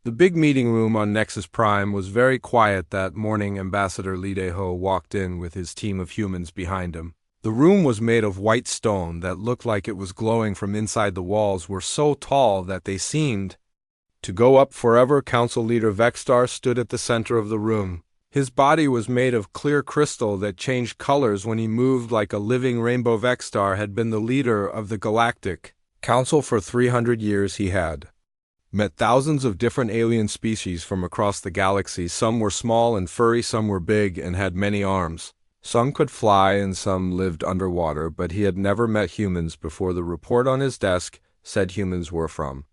The big meeting room on Nexus Prime was very quiet that morning. Ambassador Lee Dae-ho walked in with his team of humans behind him. The room was made of white stone that looked like it was glowing from inside. The walls were so tall that they seemed to go up forever. Council leader Vexstar stood at the center of the room. His body was made of clear crystal that changed colors when he moved like a living rainbow. Vexstar had been the leader of the Galactic Council for 300 years. He had met thousands of different alien species from across the galaxy. Some were small and furry, some were big and had many arms. Some could fly and some lived underwater, but he had never met humans before. The report on his desk said humans were from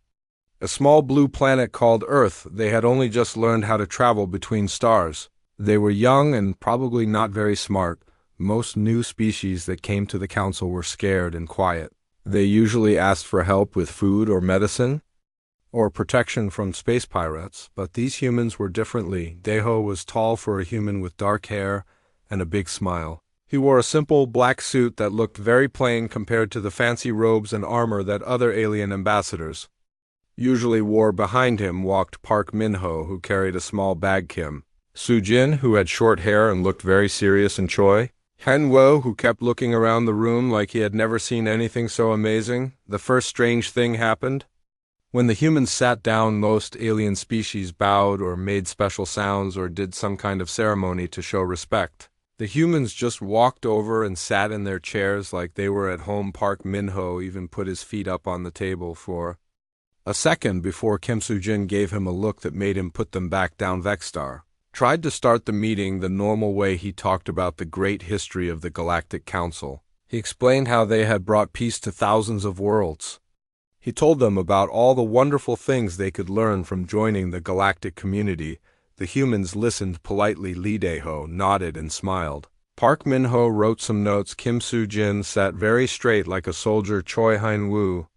a small blue planet called Earth. They had only just learned how to travel between stars. They were young and probably not very smart. Most new species that came to the council were scared and quiet. They usually asked for help with food or medicine, or protection from space pirates, but these humans were differently. Dae-ho was tall for a human with dark hair and a big smile. He wore a simple black suit that looked very plain compared to the fancy robes and armor that other alien ambassadors usually wore. Behind him walked Park Min-ho, who carried a small bag. Kim Soo-jin, who had short hair and looked very serious, and Choi Han-wo, who kept looking around the room like he had never seen anything so amazing. The first strange thing happened. When the humans sat down, most alien species bowed or made special sounds or did some kind of ceremony to show respect. The humans just walked over and sat in their chairs like they were at home. Park Min-ho even put his feet up on the table for a second before Kim Soo-jin gave him a look that made him put them back down. Vexstar tried to start the meeting the normal way. He talked about the great history of the Galactic Council. He explained how they had brought peace to thousands of worlds. He told them about all the wonderful things they could learn from joining the galactic community. The humans listened politely. Lee Dae-ho nodded and smiled. Park Min-ho wrote some notes. Kim Soo-jin sat very straight like a soldier. Choi Han-woo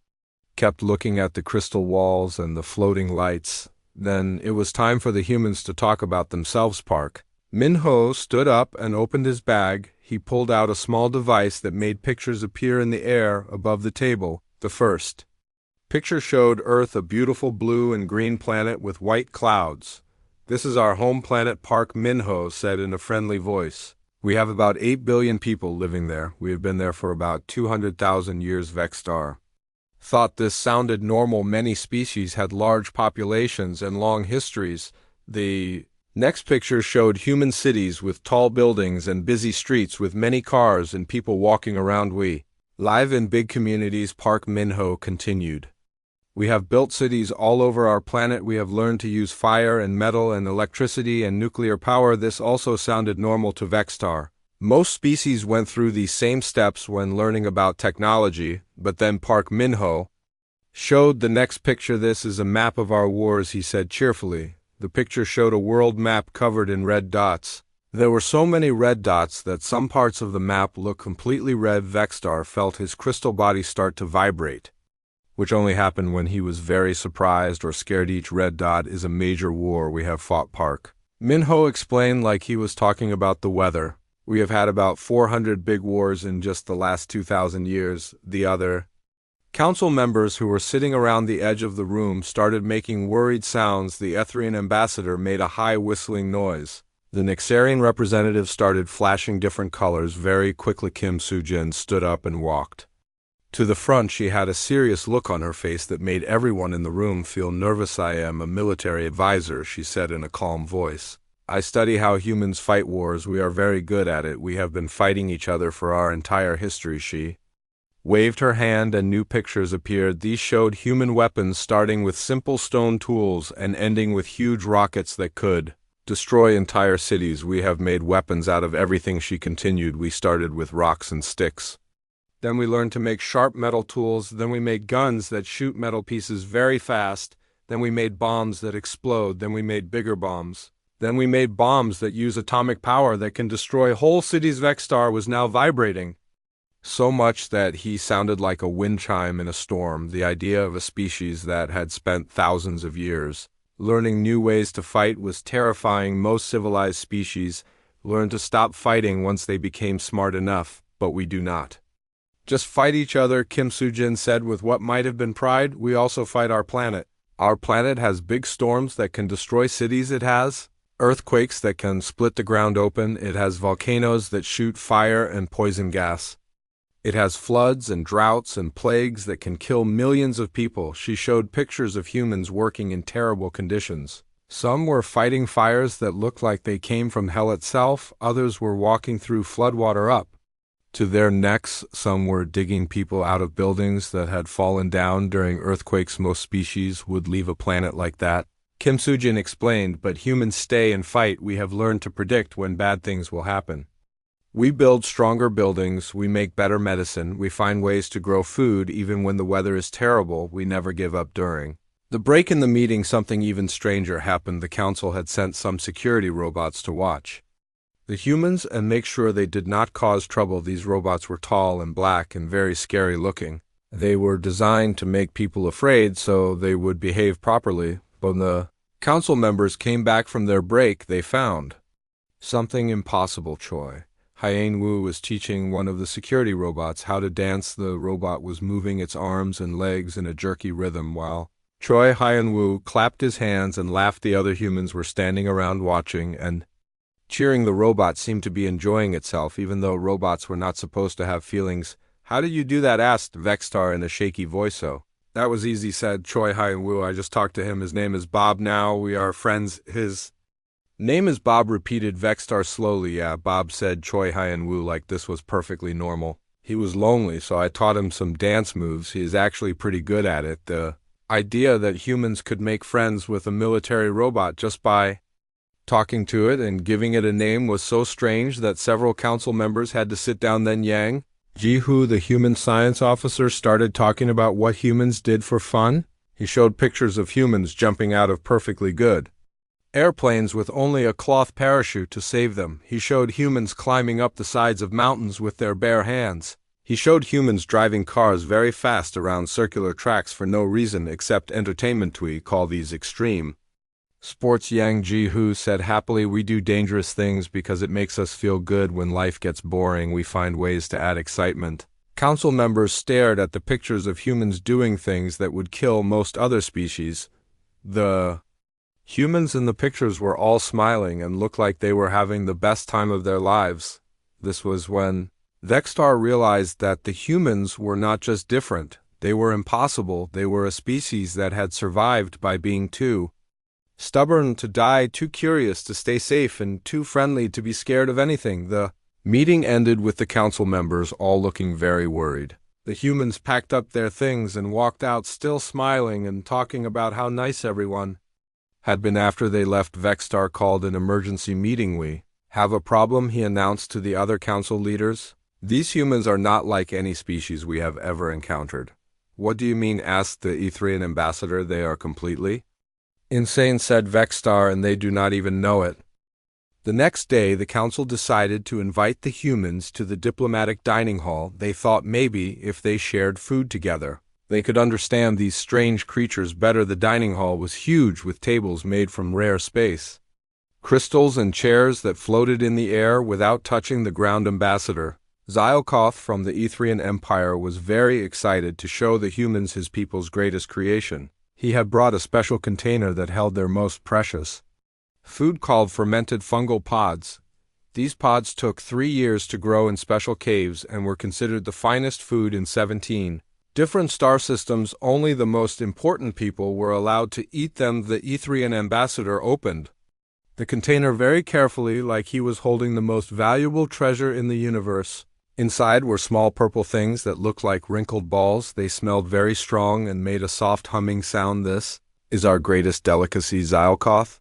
kept looking at the crystal walls and the floating lights. Then it was time for the humans to talk about themselves. Park Min-ho stood up and opened his bag. He pulled out a small device that made pictures appear in the air above the table. The first picture showed Earth, a beautiful blue and green planet with white clouds. "This is our home planet," Park Min-ho said in a friendly voice. "We have about 8 billion people living there. We have been there for about 200,000 years." Vexstar thought this sounded normal. Many species had large populations and long histories. The next picture showed human cities with tall buildings and busy streets with many cars and people walking around. "We live in big communities," Park Min-ho continued. "We have built cities all over our planet. We have learned to use fire and metal and electricity and nuclear power." This also sounded normal to Vexstar. Most species went through these same steps when learning about technology, but then Park Min-ho showed the next picture. "This is a map of our wars," he said cheerfully. The picture showed a world map covered in red dots. There were so many red dots that some parts of the map looked completely red. Vexstar felt his crystal body start to vibrate, which only happened when he was very surprised or scared. "Each red dot is a major war we have fought," Park Min-ho explained like he was talking about the weather. "We have had about 400 big wars in just the last 2,000 years. The other council members who were sitting around the edge of the room started making worried sounds. The Etherian ambassador made a high whistling noise. The Nexarian representative started flashing different colors very quickly. Kim Soo-jin stood up and walked to the front. She had a serious look on her face that made everyone in the room feel nervous. "I am a military advisor," she said in a calm voice. "I study how humans fight wars. We are very good at it. We have been fighting each other for our entire history." She waved her hand and new pictures appeared. These showed human weapons starting with simple stone tools and ending with huge rockets that could destroy entire cities. "We have made weapons out of everything," she continued. "We started with rocks and sticks. Then we learned to make sharp metal tools. Then we made guns that shoot metal pieces very fast. Then we made bombs that explode. Then we made bigger bombs. Then we made bombs that use atomic power that can destroy whole cities." Vexstar was now vibrating so much that he sounded like a wind chime in a storm. The idea of a species that had spent thousands of years learning new ways to fight was terrifying. Most civilized species learned to stop fighting once they became smart enough, but we do not just fight each other, Kim Soo-jin said with what might have been pride. "We also fight our planet." Our planet has big storms that can destroy cities. It has earthquakes that can split the ground open. It has volcanoes that shoot fire and poison gas. It has floods and droughts and plagues that can kill millions of people. She showed pictures of humans working in terrible conditions. Some were fighting fires that looked like they came from hell itself. Others were walking through floodwater up to their necks. Some were digging people out of buildings that had fallen down during earthquakes. Most species would leave a planet like that. Kim Soo-jin explained, but humans stay and fight. We have learned to predict when bad things will happen. We build stronger buildings, we make better medicine, we find ways to grow food even when the weather is terrible. We never give up. During the break in the meeting, something even stranger happened. The council had sent some security robots to watch the humans and make sure they did not cause trouble. These robots were tall and black and very scary looking. They were designed to make people afraid so they would behave properly. When the council members came back from their break, they found something impossible. Choi Hyun-woo was teaching one of the security robots how to dance. The robot was moving its arms and legs in a jerky rhythm while Choi Hyun-woo clapped his hands and laughed. The other humans were standing around watching and cheering. The robot seemed to be enjoying itself, even though robots were not supposed to have feelings. How did you do that? Asked Vexstar in a shaky voice. So that was easy, said Choi Hyun-woo. I just talked to him. His name is Bob now. We are friends. His name is Bob, repeated Vexstar slowly. Yeah, Bob, said Choi Hyun-woo like this was perfectly normal. He was lonely, so I taught him some dance moves. He is actually pretty good at it. The idea that humans could make friends with a military robot just by talking to it and giving it a name was so strange that several council members had to sit down. Then Yang Ji-hoo, the human science officer, started talking about what humans did for fun. He showed pictures of humans jumping out of perfectly good airplanes with only a cloth parachute to save them. He showed humans climbing up the sides of mountains with their bare hands. He showed humans driving cars very fast around circular tracks for no reason except entertainment. We call these extreme sports. Yang Ji-hoo said happily, we do dangerous things because it makes us feel good. When life gets boring, we find ways to add excitement. Council members stared at the pictures of humans doing things that would kill most other species. The humans in the pictures were all smiling and looked like they were having the best time of their lives. This was when Vexstar realized that the humans were not just different, they were impossible. They were a species that had survived by being too stubborn to die, too curious to stay safe, and too friendly to be scared of anything. The meeting ended with the council members all looking very worried. The humans packed up their things and walked out, still smiling and talking about how nice everyone had been. After they left, Vexstar called an emergency meeting. We have a problem, he announced to the other council leaders. These humans are not like any species we have ever encountered. What do you mean? Asked the Etherian ambassador. They are completely insane, said Vexstar, and they do not even know it. The next day, the council decided to invite the humans to the diplomatic dining hall. They thought maybe if they shared food together, they could understand these strange creatures better. The dining hall was huge, with tables made from rare space crystals and chairs that floated in the air without touching the ground. Ambassador Zylkoth from the Etherian Empire was very excited to show the humans his people's greatest creation. He had brought a special container that held their most precious food called fermented fungal pods. These pods took 3 years to grow in special caves and were considered the finest food in 17 different star systems. Only the most important people were allowed to eat them. The Etherian ambassador opened the container very carefully, like he was holding the most valuable treasure in the universe. Inside were small purple things that looked like wrinkled balls. They smelled very strong and made a soft humming sound. This is our greatest delicacy, Zylkoth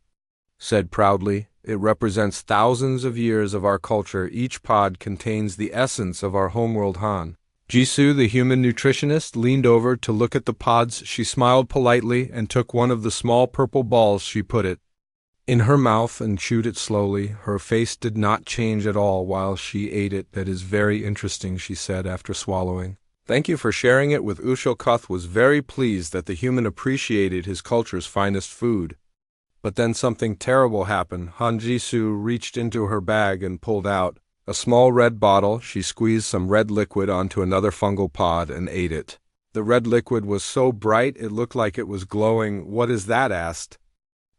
said proudly. It represents thousands of years of our culture. Each pod contains the essence of our homeworld. Han Jisoo, the human nutritionist, leaned over to look at the pods. She smiled politely and took one of the small purple balls. She put it in her mouth and chewed it slowly. Her face did not change at all while she ate it. That is very interesting, she said after swallowing. Thank you for sharing it with Ushokoth was very pleased that the human appreciated his culture's finest food. But then something terrible happened. Han Jisoo reached into her bag and pulled out a small red bottle. She squeezed some red liquid onto another fungal pod and ate it. The red liquid was so bright it looked like it was glowing. "What is that?" asked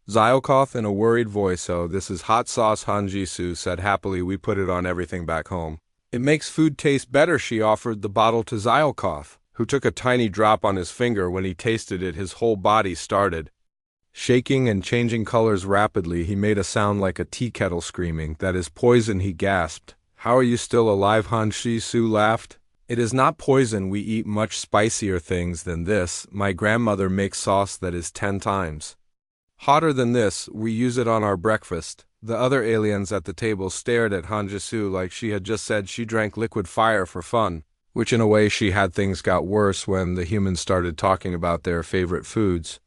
Zyokov in a worried voice. "Oh, this is hot sauce," Han Jisoo said happily. "We put it on everything back home." "It makes food taste better," she offered the bottle to Zyokov, who took a tiny drop on his finger. When he tasted it, his whole body started shaking and changing colors rapidly. He made a sound like a tea kettle screaming. "That is poison," he gasped. "How are you still alive?" Han Jisoo laughed. "It is not poison. We eat much spicier things than this. My grandmother makes sauce that is 10 times hotter than this. We use it on our breakfast." The other aliens at the table stared at Han Jisoo like she had just said she drank liquid fire for fun, which in a way she had. Things got worse when the humans started talking about their favorite foods.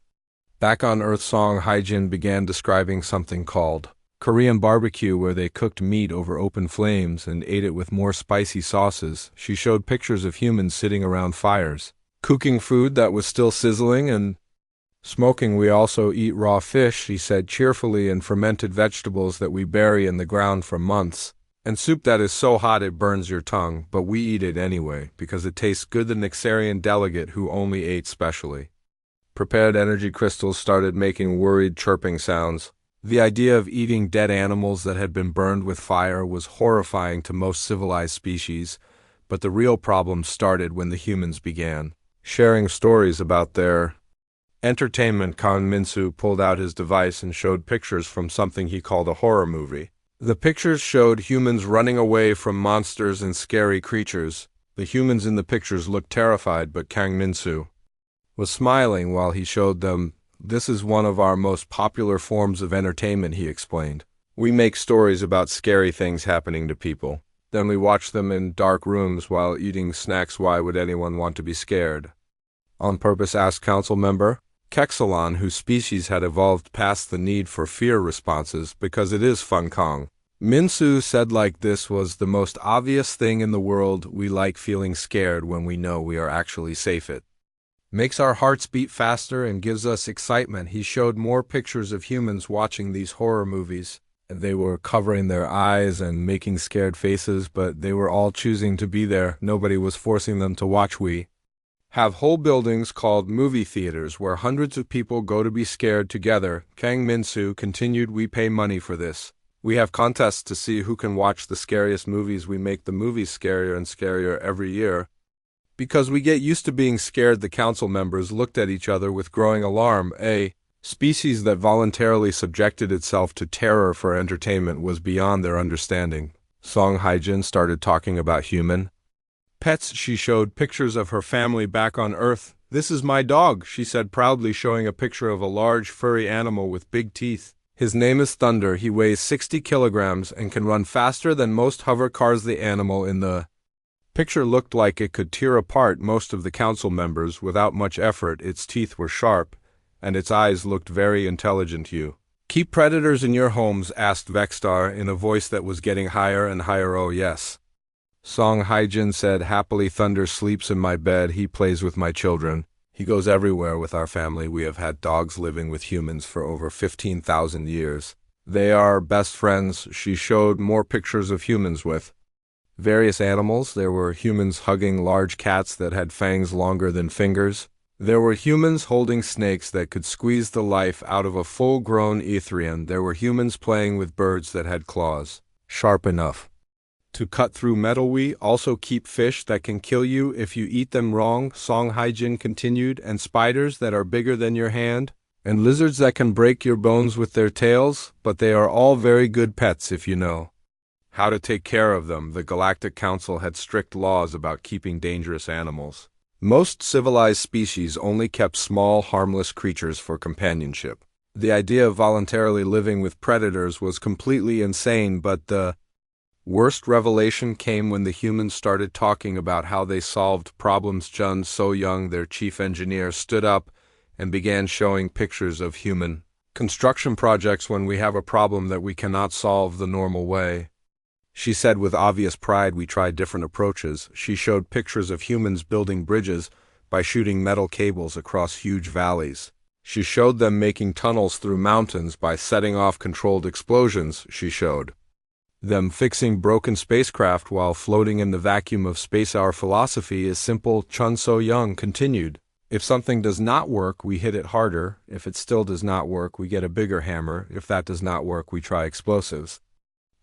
Back on Earth, Song Hae-jin began describing something called Korean barbecue, where they cooked meat over open flames and ate it with more spicy sauces. She showed pictures of humans sitting around fires, cooking food that was still sizzling and smoking. "We also eat raw fish," she said cheerfully, "and fermented vegetables that we bury in the ground for months, and soup that is so hot it burns your tongue, but we eat it anyway, because it tastes good." The Nixarian delegate, who only ate specially prepared energy crystals, started making worried chirping sounds. The idea of eating dead animals that had been burned with fire was horrifying to most civilized species, but the real problem started when the humans began sharing stories about their entertainment. Kang Min-soo pulled out his device and showed pictures from something he called a horror movie. The pictures showed humans running away from monsters and scary creatures. The humans in the pictures looked terrified, but Kang Min-soo was smiling while he showed them. "This is one of our most popular forms of entertainment," he explained. "We make stories about scary things happening to people. Then we watch them in dark rooms while eating snacks." "Why would anyone want to be scared on purpose?" asked Council Member Kexalon, whose species had evolved past the need for fear responses. "Because it is fun," Kang Min-soo said. "Like this was the most obvious thing in the world. We like feeling scared when we know we are actually safe. It makes our hearts beat faster and gives us excitement." He showed more pictures of humans watching these horror movies. They were covering their eyes and making scared faces, but they were all choosing to be there. Nobody was forcing them to watch. "We have whole buildings called movie theaters where hundreds of people go to be scared together," Kang Min-soo continued. "We pay money for this. We have contests to see who can watch the scariest movies. We make the movies scarier and scarier every year, because we get used to being scared." The council members looked at each other with growing alarm. A species that voluntarily subjected itself to terror for entertainment was beyond their understanding. Song Hae-jin started talking about human pets. She showed pictures of her family back on Earth. "This is my dog," she said proudly, showing a picture of a large furry animal with big teeth. "His name is Thunder. He weighs 60 kilograms and can run faster than most hover cars." The animal in the picture looked like it could tear apart most of the council members without much effort. Its teeth were sharp, and its eyes looked very intelligent. "You keep predators in your homes?" asked Vexstar in a voice that was getting higher and higher. "Oh yes," Song Hae-jin said happily. "Thunder sleeps in my bed. He plays with my children. He goes everywhere with our family. We have had dogs living with humans for over 15,000 years. They are best friends." She showed more pictures of humans with various animals. There were humans hugging large cats that had fangs longer than fingers. There were humans holding snakes that could squeeze the life out of a full-grown Etherian. There were humans playing with birds that had claws sharp enough to cut through metal. "We also keep fish that can kill you if you eat them wrong," Song Hae-jin continued, "and spiders that are bigger than your hand, and lizards that can break your bones with their tails, but they are all very good pets if you know how to take care of them." The Galactic Council had strict laws about keeping dangerous animals. Most civilized species only kept small, harmless creatures for companionship. The idea of voluntarily living with predators was completely insane, but the worst revelation came when the humans started talking about how they solved problems. Jun So-young, their chief engineer, stood up and began showing pictures of human construction projects when we have a problem that we cannot solve the normal way. She said with obvious pride, "We tried different approaches." She showed pictures of humans building bridges by shooting metal cables across huge valleys. She showed them making tunnels through mountains by setting off controlled explosions. She showed Them fixing broken spacecraft while floating in the vacuum of space. Our philosophy is simple, Chun So-young continued. If something does not work, we hit it harder. If it still does not work, we get a bigger hammer. If that does not work, we try explosives.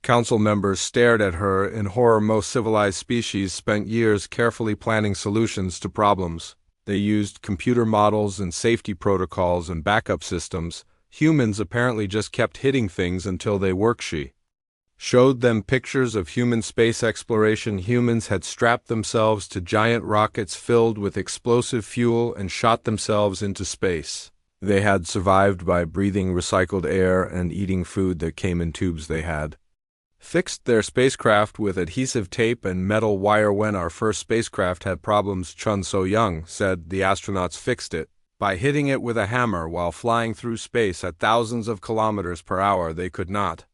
Council members stared at her in horror. Most civilized species spent years carefully planning solutions to problems. They used computer models and safety protocols and backup systems. Humans apparently just kept hitting things until they worked. She showed them pictures of human space exploration. Humans had strapped themselves to giant rockets filled with explosive fuel and shot themselves into space. They had survived by breathing recycled air and eating food that came in tubes. They had fixed their spacecraft with adhesive tape and metal wire. When our first spacecraft had problems, Chun So-young said, the astronauts fixed it by hitting it with a hammer while flying through space at thousands of kilometers per hour. They could not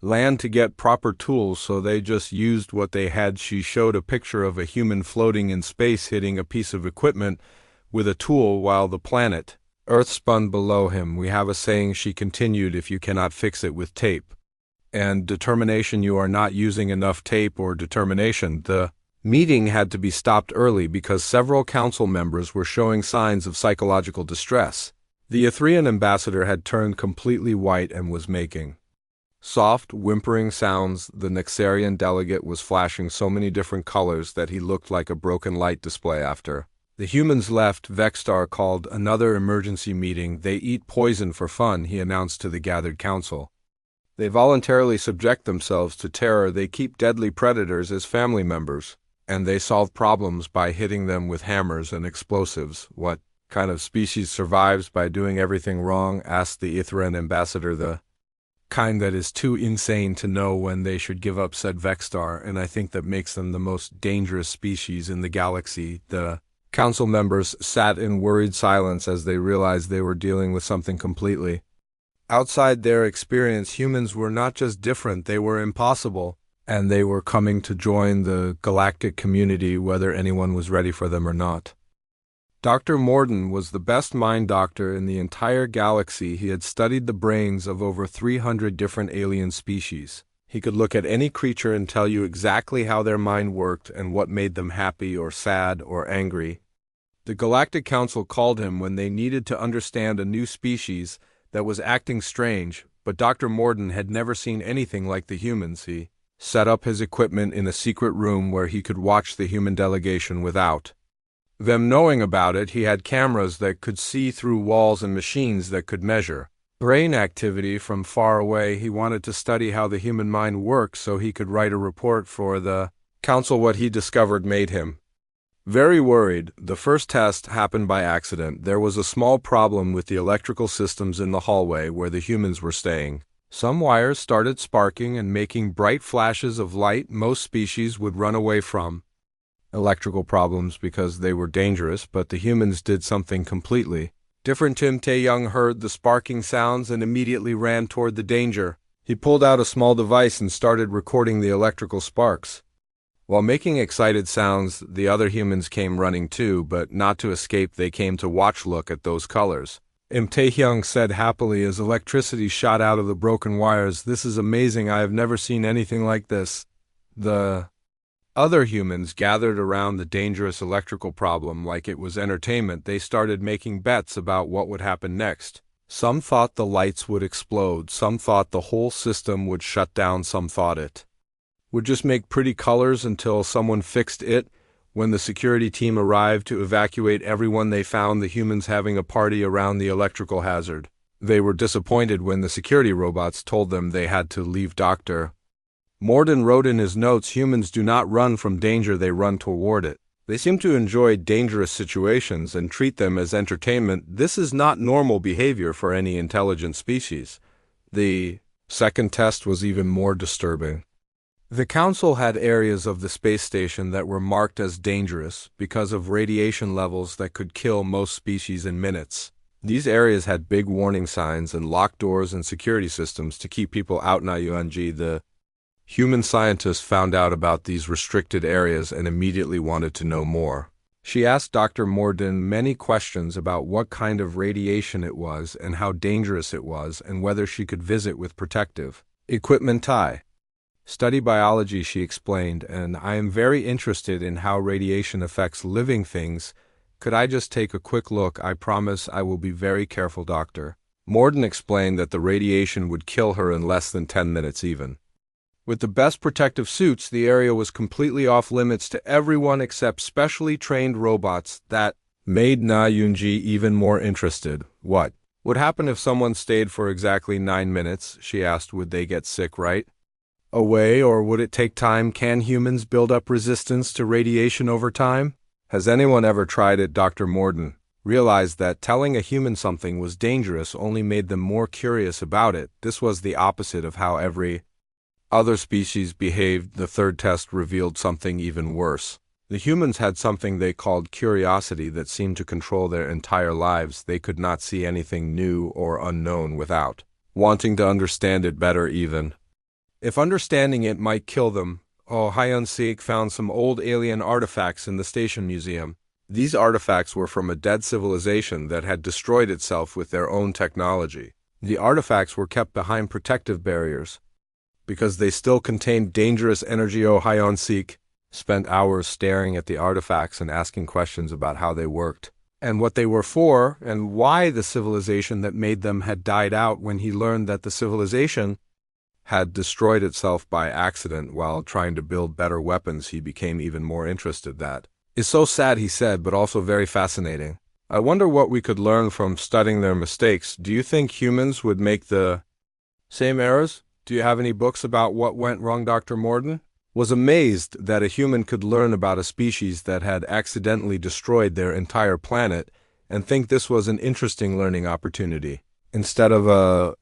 land to get proper tools, so they just used what they had. She showed a picture of a human floating in space hitting a piece of equipment with a tool while the planet Earth spun below him. We have a saying, she continued, if you cannot fix it with tape and determination, you are not using enough tape or determination. The meeting had to be stopped early because several council members were showing signs of psychological distress. The Etherian ambassador had turned completely white and was making soft, whimpering sounds. The Nexarian delegate was flashing so many different colors that he looked like a broken light display. After the humans left, Vexstar called another emergency meeting. They eat poison for fun, he announced to the gathered council. They voluntarily subject themselves to terror. They keep deadly predators as family members, and they solve problems by hitting them with hammers and explosives. What kind of species survives by doing everything wrong? Asked the Ithran ambassador. The kind that is too insane to know when they should give up, said Vexstar, and I think that makes them the most dangerous species in the galaxy. The council members sat in worried silence as they realized they were dealing with something completely outside their experience. Humans were not just different, they were impossible, and they were coming to join the galactic community whether anyone was ready for them or not. Dr. Morden was the best mind doctor in the entire galaxy. He had studied the brains of over 300 different alien species. He could look at any creature and tell you exactly how their mind worked and what made them happy or sad or angry. The Galactic Council called him when they needed to understand a new species that was acting strange, but Dr. Morden had never seen anything like the humans. He set up his equipment in a secret room where he could watch the human delegation without them knowing about it. He had cameras that could see through walls and machines that could measure brain activity from far away. He wanted to study how the human mind worked so he could write a report for the council. What he discovered made him very worried. The first test happened by accident. There was a small problem with the electrical systems in the hallway where the humans were staying. Some wires started sparking and making bright flashes of light. Most species would run away from electrical problems because they were dangerous, but the humans did something completely different. Tim Tae-young heard the sparking sounds and immediately ran toward the danger. He pulled out a small device and started recording the electrical sparks. While making excited sounds, the other humans came running too, but not to escape. They came to watch. Look at those colors, Im Tae-hyung said happily as electricity shot out of the broken wires. This is amazing. I have never seen anything like this. The other humans gathered around the dangerous electrical problem like it was entertainment. They started making bets about what would happen next. Some thought the lights would explode. Some thought the whole system would shut down. Some thought it would just make pretty colors until someone fixed it. When the security team arrived to evacuate everyone, they found the humans having a party around the electrical hazard. They were disappointed when the security robots told them they had to leave. Dr. Morden wrote in his notes, humans do not run from danger, they run toward it. They seem to enjoy dangerous situations and treat them as entertainment. This is not normal behavior for any intelligent species. The second test was even more disturbing. The Council had areas of the space station that were marked as dangerous because of radiation levels that could kill most species in minutes. These areas had big warning signs and locked doors and security systems to keep people out. Nayuanji, the human scientist, found out about these restricted areas and immediately wanted to know more. She asked Dr. Morden many questions about what kind of radiation it was and how dangerous it was and whether she could visit with protective equipment. Study biology, she explained, and I am very interested in how radiation affects living things. Could I just take a quick look? I promise I will be very careful, doctor. Morden explained that the radiation would kill her in less than 10 minutes even. With the best protective suits, the area was completely off limits to everyone except specially trained robots. That made Na Yunji even more interested. What would happen if someone stayed for exactly 9 minutes? She asked. Would they get sick right away, or would it take time? Can humans build up resistance to radiation over time? Has anyone ever tried it? Dr. Morden realized that telling a human something was dangerous only made them more curious about it. This was the opposite of how every other species behaved. The third test revealed something even worse. The humans had something they called curiosity that seemed to control their entire lives. They could not see anything new or unknown without wanting to understand it better even if understanding it might kill them. Oh, Hyun-sik found some old alien artifacts in the station museum. These artifacts were from a dead civilization that had destroyed itself with their own technology. The artifacts were kept behind protective barriers because they still contained dangerous energy. Oh, Hyun-sik spent hours staring at the artifacts and asking questions about how they worked and what they were for and why the civilization that made them had died out. When he learned that the civilization had destroyed itself by accident while trying to build better weapons, he became even more interested. That is so sad, he said, but also very fascinating. I wonder what we could learn from studying their mistakes. Do you think humans would make the same errors? Do you have any books about what went wrong? Dr. Morden was amazed that a human could learn about a species that had accidentally destroyed their entire planet and think this was an interesting learning opportunity. Instead of a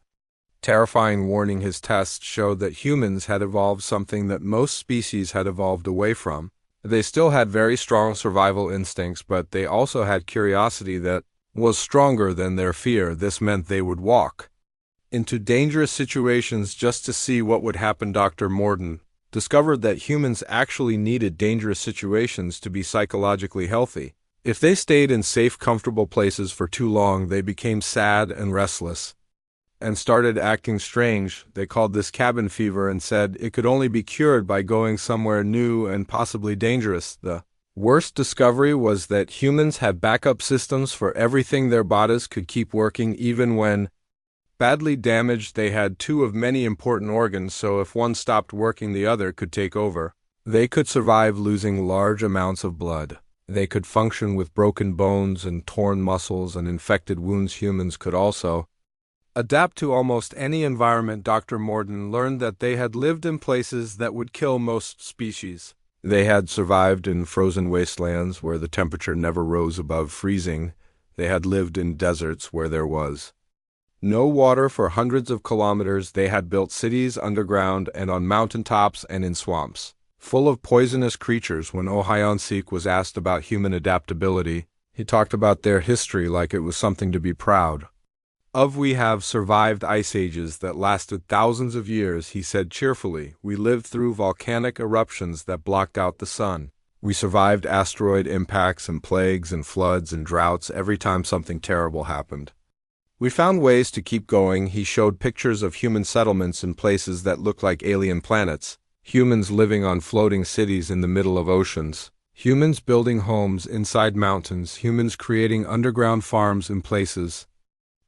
terrifying warning, his tests showed that humans had evolved something that most species had evolved away from. They still had very strong survival instincts, but they also had curiosity that was stronger than their fear. This meant they would walk into dangerous situations just to see what would happen. Dr. Morden discovered that humans actually needed dangerous situations to be psychologically healthy. If they stayed in safe, comfortable places for too long, they became sad and restless and started acting strange. They called this cabin fever and said it could only be cured by going somewhere new and possibly dangerous. The worst discovery was that humans had backup systems for everything. Their bodies could keep working even when badly damaged. They had two of many important organs, so if one stopped working, the other could take over. They could survive losing large amounts of blood. They could function with broken bones and torn muscles and infected wounds. Humans could also adapt to almost any environment. Dr. Morden learned that they had lived in places that would kill most species. They had survived in frozen wastelands where the temperature never rose above freezing. They had lived in deserts where there was no water for hundreds of kilometers. They had built cities underground and on mountaintops and in swamps full of poisonous creatures. When Oh Hyun-sik was asked about human adaptability, he talked about their history like it was something to be proud of. We have survived ice ages that lasted thousands of years, he said cheerfully. We lived through volcanic eruptions that blocked out the sun. We survived asteroid impacts and plagues and floods and droughts. Every time something terrible happened, we found ways to keep going. He showed pictures of human settlements in places that looked like alien planets. Humans living on floating cities in the middle of oceans. Humans building homes inside mountains. Humans creating underground farms in places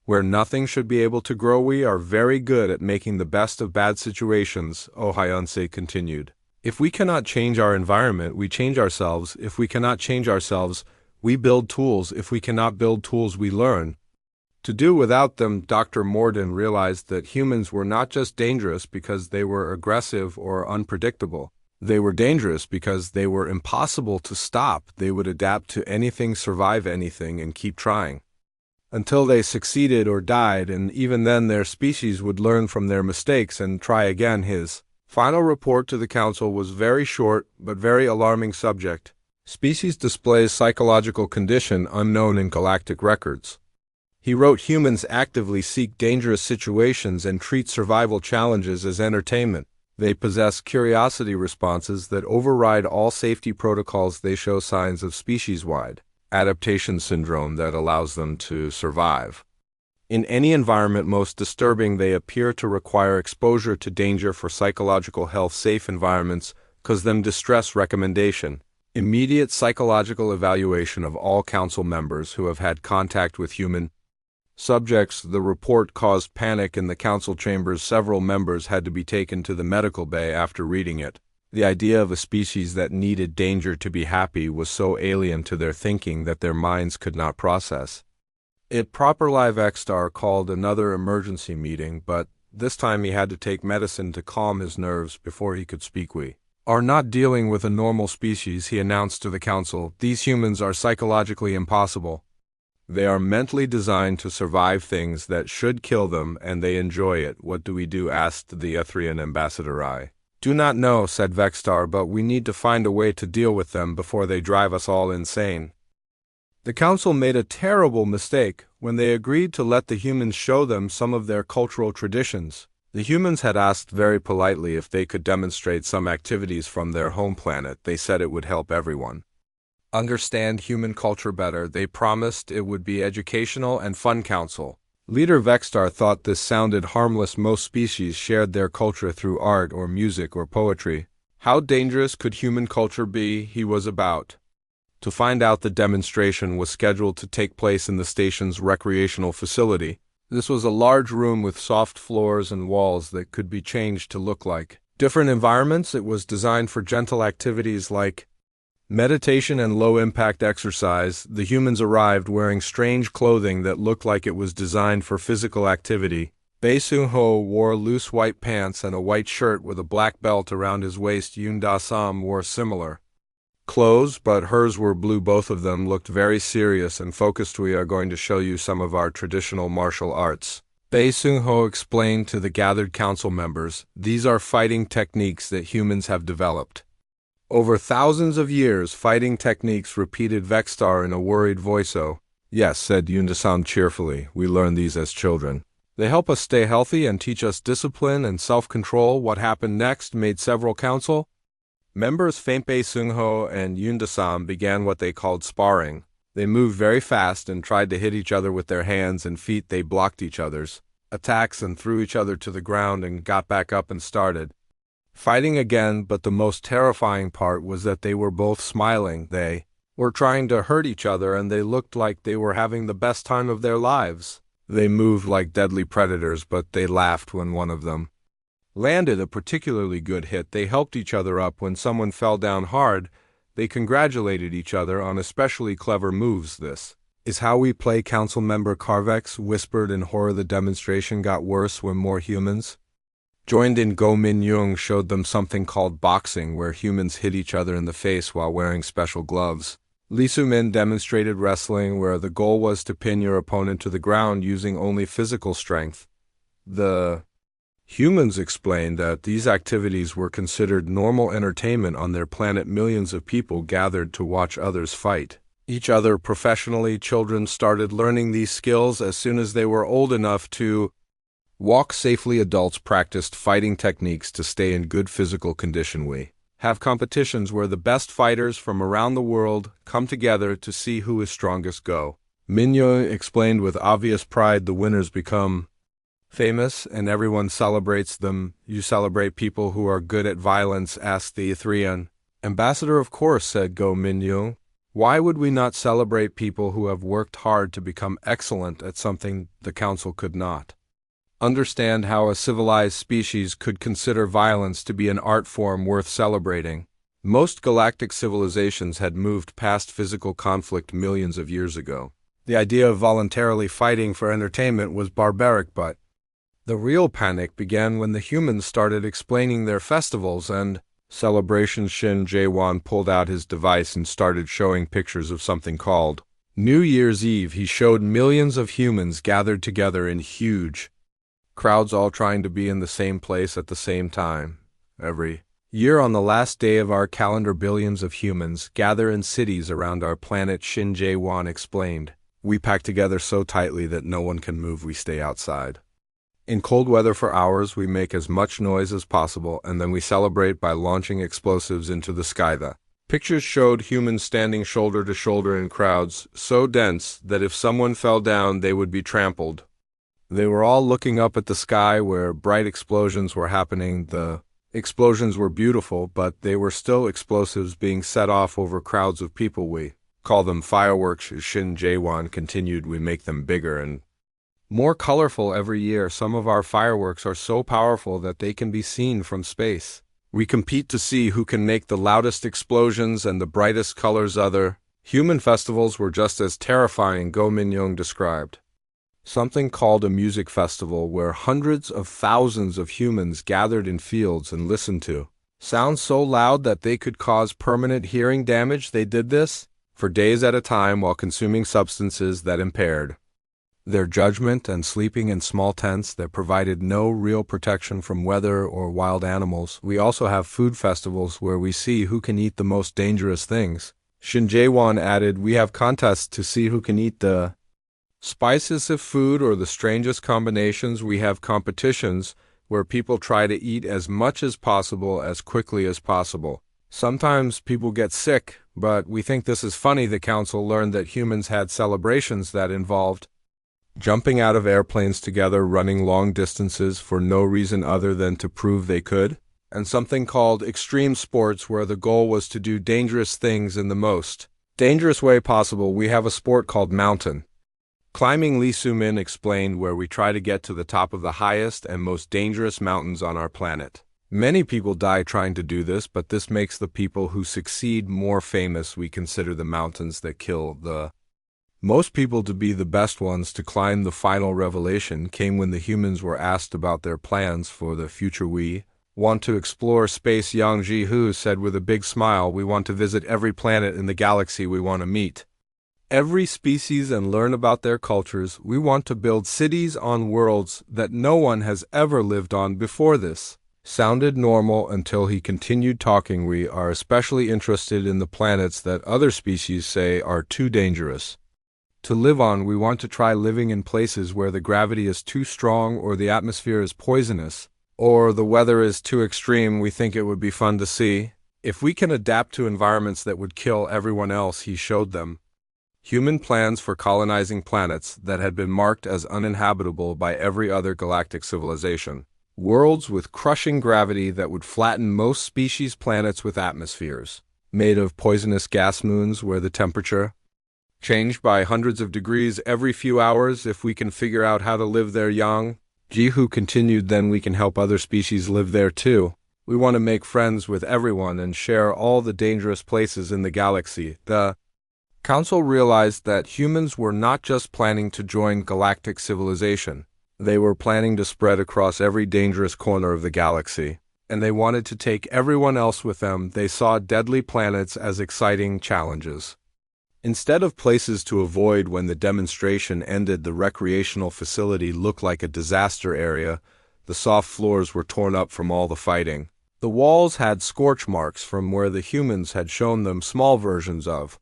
where nothing should be able to grow. We are very good at making the best of bad situations, Oh Hyun-sik continued. If we cannot change our environment, we change ourselves. If we cannot change ourselves, we build tools. If we cannot build tools, we learn to do without them. Dr. Morden realized that humans were not just dangerous because they were aggressive or unpredictable. They were dangerous because they were impossible to stop. They would adapt to anything, survive anything, and keep trying until they succeeded or died, and even then their species would learn from their mistakes and try again. His final report to the council was very short but very alarming. Subject: species displays psychological condition unknown in galactic records. He wrote, humans actively seek dangerous situations and treat survival challenges as entertainment. They possess curiosity responses that override all safety protocols. They show signs of species-wide adaptation syndrome that allows them to survive In any environment most disturbing, they appear to require exposure to danger for psychological health. Safe environments cause them distress recommendation. Immediate psychological evaluation of all council members who have had contact with human subjects. The report caused panic in the council chambers. Several members had to be taken to the medical bay after reading it. The idea of a species that needed danger to be happy was so alien to their thinking that their minds could not process it. Proper Live X-Star called another emergency meeting, but this time he had to take medicine to calm his nerves before he could speak. We are not dealing with a normal species, he announced to the council. These humans are psychologically impossible. They are mentally designed to survive things that should kill them, and they enjoy it. What do we do? Asked the Etherian ambassador. I do not know, said Vexstar, but we need to find a way to deal with them before they drive us all insane. The council made a terrible mistake when they agreed to let the humans show them some of their cultural traditions. The humans had asked very politely if they could demonstrate some activities from their home planet. They said it would help everyone understand human culture better. They promised it would be educational and fun. Council leader Vexstar thought this sounded harmless. Most species shared their culture through art or music or poetry. How dangerous could human culture be? He was about to find out. The demonstration was scheduled to take place in the station's recreational facility. This was a large room with soft floors and walls that could be changed to look like different environments. It was designed for gentle activities like meditation and low-impact exercise. The humans arrived wearing strange clothing that looked like it was designed for physical activity. Bae Seung-ho wore loose white pants and a white shirt with a black belt around his waist. Yoon Da-sam wore similar clothes, but hers were blue. Both of them looked very serious and focused. We are going to show you some of our traditional martial arts, Bae Seung-ho explained to the gathered council members. These are fighting techniques that humans have developed over thousands of years. Fighting techniques, repeated Vexstar in a worried voice. Oh, yes, said Yoon-da-sam cheerfully. We learned these as children. They help us stay healthy and teach us discipline and self-control. What happened next made several council members faint. Bae Seung-ho and Yoon-da-sam began what they called sparring. They moved very fast and tried to hit each other with their hands and feet. They blocked each other's attacks and threw each other to the ground and got back up and started fighting again. But the most terrifying part was that they were both smiling. They were trying to hurt each other, and they looked like they were having the best time of their lives. They moved like deadly predators, but they laughed when one of them landed a particularly good hit. They helped each other up when someone fell down hard. They congratulated each other on especially clever moves. This is how we play, council member Carvex whispered in horror. The demonstration got worse when more humans joined in. Go Min-young showed them something called boxing, where humans hit each other in the face while wearing special gloves. Lee Soo-min demonstrated wrestling, where the goal was to pin your opponent to the ground using only physical strength. The humans explained that these activities were considered normal entertainment on their planet. Millions of people gathered to watch others fight each other professionally. Children started learning these skills as soon as they were old enough to walk safely. Adults practiced fighting techniques to stay in good physical condition. We have competitions where the best fighters from around the world come together to see who is strongest. Go Min-young explained with obvious pride. The winners become famous and everyone celebrates them. You celebrate people who are good at violence, asked the Etherian ambassador. Of course, said Go Min-young. Why would we not celebrate people who have worked hard to become excellent at something? The council could not understand how a civilized species could consider violence to be an art form worth celebrating. Most galactic civilizations had moved past physical conflict millions of years ago. The idea of voluntarily fighting for entertainment was barbaric, but the real panic began when the humans started explaining their festivals and celebrations. Shin Jae-won pulled out his device and started showing pictures of something called New Year's Eve. He showed millions of humans gathered together in huge crowds, all trying to be in the same place at the same time. Every year on the last day of our calendar, billions of humans gather in cities around our planet, Shin Jae-won explained. We pack together so tightly that no one can move. We stay outside in cold weather for hours. We make as much noise as possible, and then we celebrate by launching explosives into the sky. The pictures showed humans standing shoulder to shoulder in crowds so dense that if someone fell down, they would be trampled They were all looking up at the sky where bright explosions were happening. The explosions were beautiful, but they were still explosives being set off over crowds of people. We call them fireworks. Shin Jae-won continued. We make them bigger and more colorful every year. Some of our fireworks are so powerful that they can be seen from space. We compete to see who can make the loudest explosions and the brightest colors. Other human festivals were just as terrifying, Go Min-young described. Something called a music festival where hundreds of thousands of humans gathered in fields and listened to sounds so loud that they could cause permanent hearing damage. They did this for days at a time while consuming substances that impaired their judgment and sleeping in small tents that provided no real protection from weather or wild animals. We also have food festivals where we see who can eat the most dangerous things. Shin Jae-won added, we have contests to see who can eat the spiciest of food or the strangest combinations. We have competitions where people try to eat as much as possible as quickly as possible. Sometimes people get sick, but we think this is funny. The council learned that humans had celebrations that involved jumping out of airplanes together, running long distances for no reason other than to prove they could, and something called extreme sports where the goal was to do dangerous things in the most dangerous way possible. We have a sport called mountain climbing. Lee Soo-min explained, where we try to get to the top of the highest and most dangerous mountains on our planet. Many people die trying to do this, but this makes the people who succeed more famous. We consider the mountains that kill the most people to be the best ones to climb. The final revelation came when the humans were asked about their plans for the future. We want to explore space. Yang Ji-hoo said with a big smile, we want to visit every planet in the galaxy. We want to meet every species and learn about their cultures. We want to build cities on worlds that no one has ever lived on before. This sounded normal until he continued talking. We are especially interested in the planets that other species say are too dangerous to live on. We want to try living in places where the gravity is too strong or the atmosphere is poisonous or the weather is too extreme. We think it would be fun to see if we can adapt to environments that would kill everyone else. He showed them human plans for colonizing planets that had been marked as uninhabitable by every other galactic civilization. Worlds with crushing gravity that would flatten most species, planets with atmospheres made of poisonous gas, moons where the temperature changed by hundreds of degrees every few hours. If we can figure out how to live there, Yang Ji-hoo continued, then we can help other species live there too. We want to make friends with everyone and share all the dangerous places in the galaxy. The council realized that humans were not just planning to join galactic civilization. They were planning to spread across every dangerous corner of the galaxy, and they wanted to take everyone else with them. They saw deadly planets as exciting challenges instead of places to avoid. When the demonstration ended, the recreational facility looked like a disaster area. The soft floors were torn up from all the fighting. The walls had scorch marks from where the humans had shown them small versions of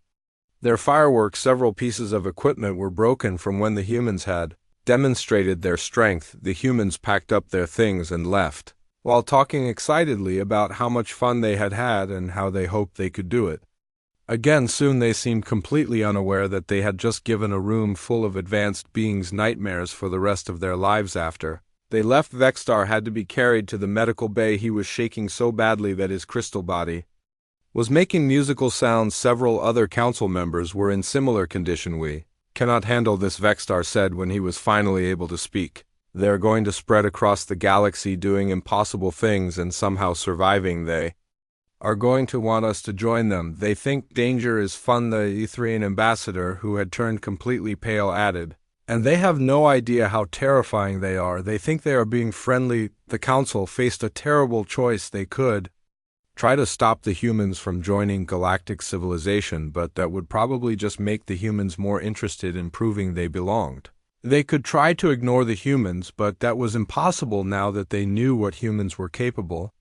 their fireworks. Several pieces of equipment were broken from when the humans had demonstrated their strength. The humans packed up their things and left, while talking excitedly about how much fun they had had and how they hoped they could do it again soon. They seemed completely unaware that they had just given a room full of advanced beings nightmares for the rest of their lives. After they left, Vexstar had to be carried to the medical bay. He was shaking so badly that his crystal body was making musical sounds. Several other council members were in similar condition. We cannot handle this, Vexstar said when he was finally able to speak. They're going to spread across the galaxy doing impossible things and somehow surviving. They are going to want us to join them. They think danger is fun, the Etherian ambassador, who had turned completely pale, added. And they have no idea how terrifying they are. They think they are being friendly. The council faced a terrible choice. They could try to stop the humans from joining galactic civilization, but that would probably just make the humans more interested in proving they belonged. They could try to ignore the humans, but that was impossible now that they knew what humans were capable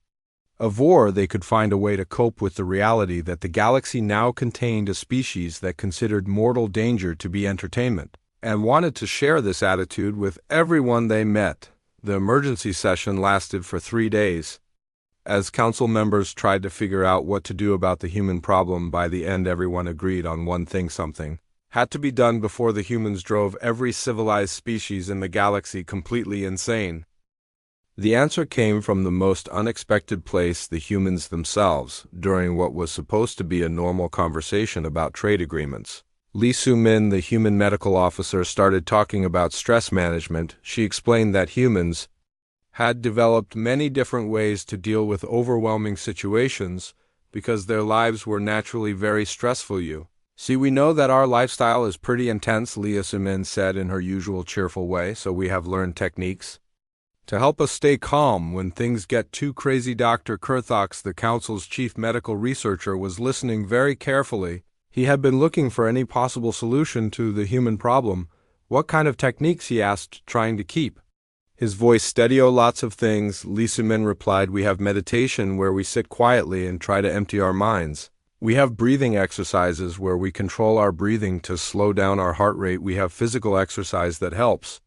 of. Or they could find a way to cope with the reality that the galaxy now contained a species that considered mortal danger to be entertainment, and wanted to share this attitude with everyone they met. The emergency session lasted for 3 days. As council members tried to figure out what to do about the human problem, by the end everyone agreed on one thing: something Had to be done before the humans drove every civilized species in the galaxy completely insane. The answer came from the most unexpected place, the humans themselves, during what was supposed to be a normal conversation about trade agreements. Lee Soo-min, the human medical officer, started talking about stress management. She explained that humans had developed many different ways to deal with overwhelming situations because their lives were naturally very stressful. We know that our lifestyle is pretty intense, Lee Soo-min said in her usual cheerful way, so we have learned techniques to help us stay calm when things get too crazy. Dr. Kurthox, the council's chief medical researcher, was listening very carefully. He had been looking for any possible solution to the human problem. What kind of techniques, he asked, trying to keep his voice steady. Oh, lots of things, Lee Soo-min replied. We have meditation where we sit quietly and try to empty our minds. We have breathing exercises where we control our breathing to slow down our heart rate. We have physical exercise that helps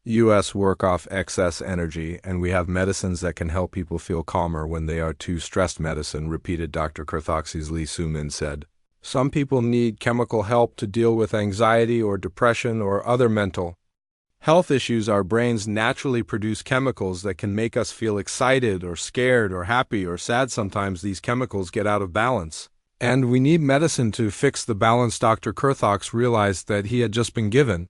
us work off excess energy, and we have medicines that can help people feel calmer when they are too stressed. Medicine, repeated Dr. Kurthoxes. Lee Soo-min said. Some people need chemical help to deal with anxiety or depression or other mental health issues. Our brains naturally produce chemicals that can make us feel excited or scared or happy or sad. Sometimes these chemicals get out of balance, and we need medicine to fix the balance. Dr. Kurthox realized that he had just been given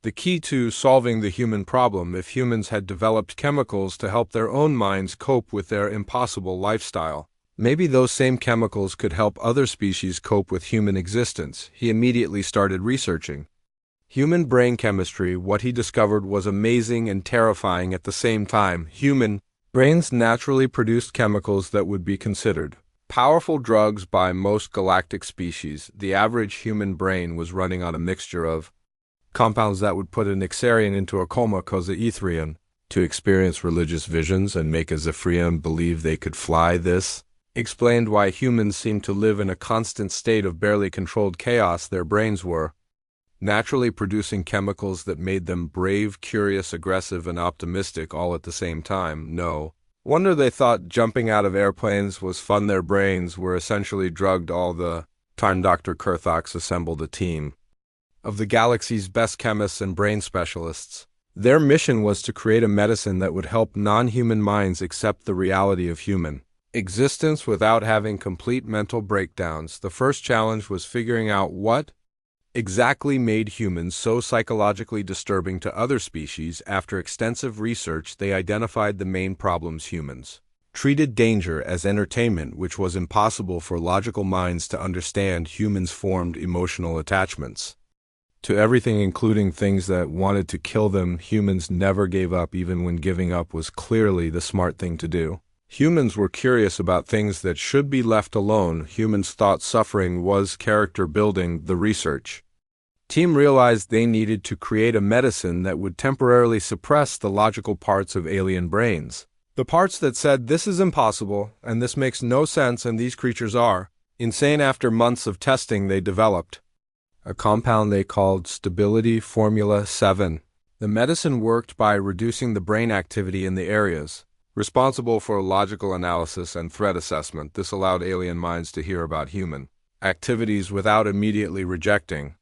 the key to solving the human problem. If humans had developed chemicals to help their own minds cope with their impossible lifestyle, maybe those same chemicals could help other species cope with human existence. He immediately started researching human brain chemistry. What he discovered was amazing and terrifying at the same time. Human brains naturally produced chemicals that would be considered powerful drugs by most galactic species. The average human brain was running on a mixture of compounds that would put an Ixarian into a coma, cause a Etherian to experience religious visions and make a Zephyrian believe they could fly. This explained why humans seemed to live in a constant state of barely controlled chaos. Their brains were naturally producing chemicals that made them brave, curious, aggressive, and optimistic all at the same time. No wonder they thought jumping out of airplanes was fun. Their brains were essentially drugged all the time. Dr. Kurthox assembled a team of the galaxy's best chemists and brain specialists. Their mission was to create a medicine that would help non-human minds accept the reality of human existence without having complete mental breakdowns. The first challenge was figuring out what exactly made humans so psychologically disturbing to other species. After extensive research, they identified the main problems. Humans treated danger as entertainment, which was impossible for logical minds to understand. Humans formed emotional attachments to everything, including things that wanted to kill them. Humans never gave up, even when giving up was clearly the smart thing to do. Humans were curious about things that should be left alone. Humans thought suffering was character building. The research team realized they needed to create a medicine that would temporarily suppress the logical parts of alien brains. The parts that said this is impossible, and this makes no sense, and these creatures are insane. After months of testing, they developed a compound they called Stability Formula 7. The medicine worked by reducing the brain activity in the areas responsible for logical analysis and threat assessment. This allowed alien minds to hear about human activities without immediately rejecting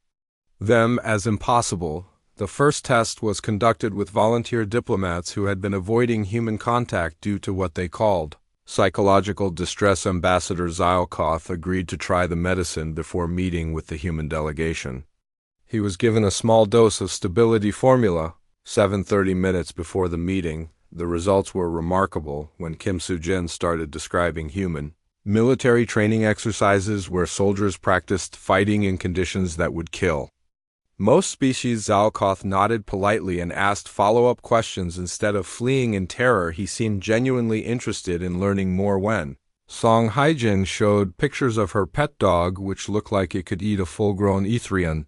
them as impossible. The first test was conducted with volunteer diplomats who had been avoiding human contact due to what they called psychological distress. Ambassador Zylkoth agreed to try the medicine before meeting with the human delegation. He was given a small dose of Stability Formula 7 30 minutes before the meeting. The results were remarkable when Kim Soo-jin started describing human military training exercises where soldiers practiced fighting in conditions that would kill most species. Zylkoth nodded politely and asked follow-up questions. Instead of fleeing in terror, he seemed genuinely interested in learning more. When Song Haijin showed pictures of her pet dog, which looked like it could eat a full-grown Etherian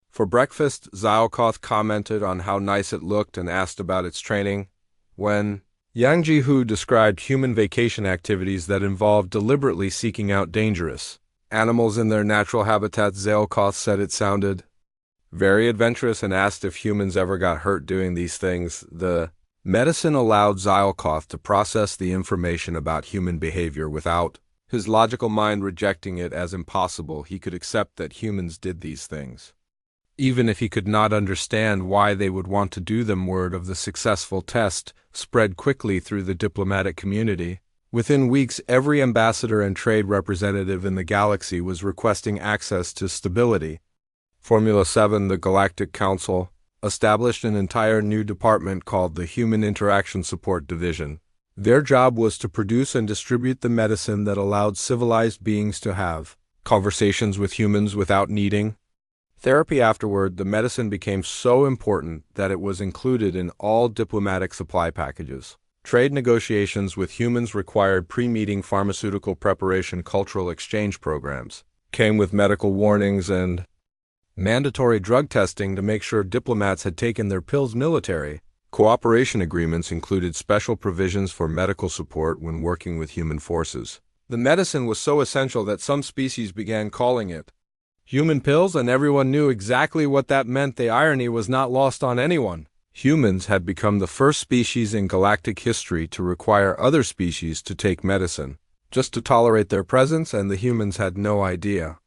for breakfast, Zylkoth commented on how nice it looked and asked about its training. When Yang Ji-hu described human vacation activities that involved deliberately seeking out dangerous animals in their natural habitats, Zylkoth said it sounded very adventurous and asked if humans ever got hurt doing these things. The medicine allowed Zylkoth to process the information about human behavior without his logical mind rejecting it as impossible. He could accept that humans did these things Even if he could not understand why they would want to do them, word of the successful test spread quickly through the diplomatic community. Within weeks, every ambassador and trade representative in the galaxy was requesting access to stability. Formula 7, the Galactic Council, established an entire new department called the Human Interaction Support Division. Their job was to produce and distribute the medicine that allowed civilized beings to have conversations with humans without needing therapy. Afterward, the medicine became so important that it was included in all diplomatic supply packages. Trade negotiations with humans required pre-meeting pharmaceutical preparation. Cultural exchange programs came with medical warnings and mandatory drug testing to make sure diplomats had taken their pills. Military cooperation agreements included special provisions for medical support when working with human forces. The medicine was so essential that some species began calling it human pills, and everyone knew exactly what that meant. The irony was not lost on anyone. Humans had become the first species in galactic history to require other species to take medicine, just to tolerate their presence, and the humans had no idea.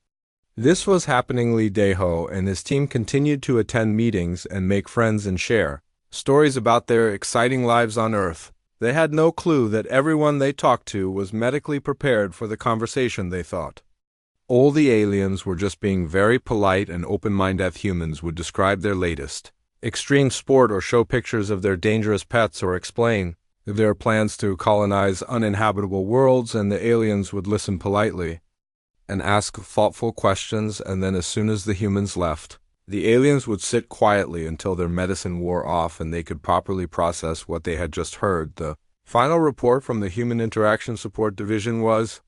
This was happening. Lee Dae-ho and his team continued to attend meetings and make friends and share stories about their exciting lives on Earth. They had no clue that everyone they talked to was medically prepared for the conversation. They thought all the aliens were just being very polite and open-minded. Humans would describe their latest extreme sport or show pictures of their dangerous pets or explain their plans to colonize uninhabitable worlds, and the aliens would listen politely and ask thoughtful questions, and then as soon as the humans left, the aliens would sit quietly until their medicine wore off and they could properly process what they had just heard. The final report from the Human Interaction Support Division was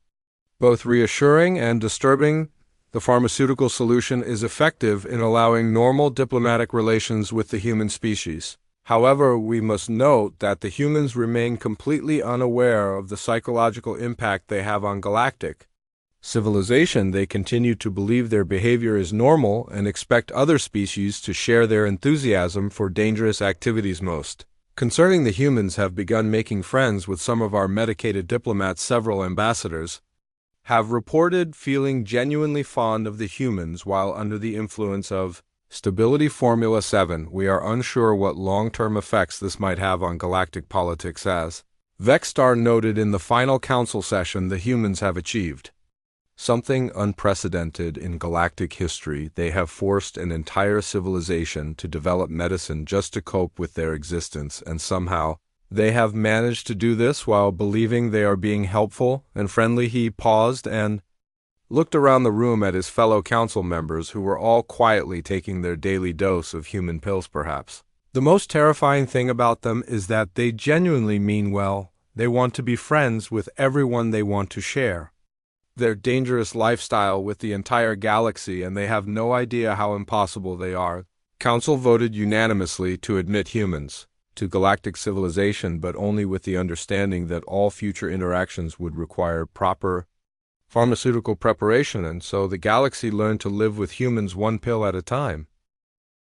both reassuring and disturbing. The pharmaceutical solution is effective in allowing normal diplomatic relations with the human species. However, we must note that the humans remain completely unaware of the psychological impact they have on galactic civilization. They continue to believe their behavior is normal and expect other species to share their enthusiasm for dangerous activities. Most concerning the humans have begun making friends with some of our medicated diplomats. Several ambassadors have reported feeling genuinely fond of the humans while under the influence of stability. Formula 7, we are unsure what long-term effects this might have on galactic politics. As Vexstar noted in the final council session, the humans have achieved something unprecedented in galactic history. They have forced an entire civilization to develop medicine just to cope with their existence, and somehow they have managed to do this while believing they are being helpful and friendly. He paused and looked around the room at his fellow council members, who were all quietly taking their daily dose of human pills. Perhaps the most terrifying thing about them is that they genuinely mean well. They want to be friends with everyone they want to share their dangerous lifestyle with the entire galaxy, and they have no idea how impossible they are. Council voted unanimously to admit humans to galactic civilization, but only with the understanding that all future interactions would require proper pharmaceutical preparation, and so the galaxy learned to live with humans one pill at a time.